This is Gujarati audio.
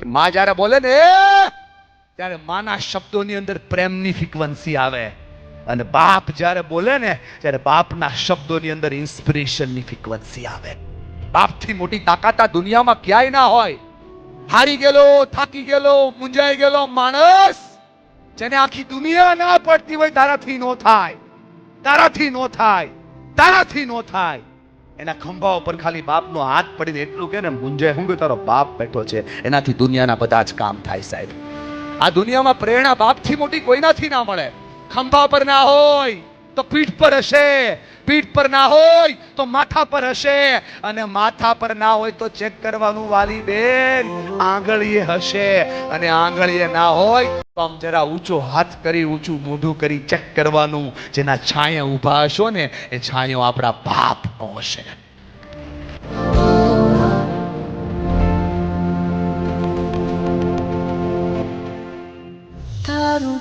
માં જ્યારે બોલે ને ત્યારે માના શબ્દોની અંદર પ્રેમની ફ્રીક્વન્સી આવે, અને બાપ જ્યારે બોલે ને ત્યારે બાપના શબ્દોની અંદર ઇન્સ્પિરેશનની ફ્રીક્વન્સી આવે. બાપથી મોટી તાકાત આ દુનિયામાં ક્યાંય ના હોય. હારી ગયેલો, થાકી ગયેલો, મૂંઝાઈ ગયેલો માણસ, જેને આખી દુનિયા ના પડતી હોય, તારાથી નો થાય, તારાથી નો થાય, તારાથી નો થાય, એના ખંભા ઉપર ખાલી બાપનો હાથ પડીને એટલું કે ને, મૂંઝાય, હું તારો બાપ બેઠો છે, એનાથી દુનિયાના બધા જ કામ થાય. સાહેબ, આ દુનિયામાં પ્રેરણા બાપથી મોટી કોઈનાથી ના મળે. ખંભા પર ના હોય તો પીઠ પર હશે, પીઠ પર ના હોય તો માથા પર હશે, અને માથા પર ના હોય તો ચેક કરવાનું વાલી બેન, આંગળીએ હશે, અને આંગળીએ ના હોય તો આમ જરા ઊંચો હાથ કરી, ઊંચું મોઢું કરી ચેક કરવાનું. જેના છાંયે ઊભા હશો ને, એ છાંયો આપણા બાપનો હશે. તારું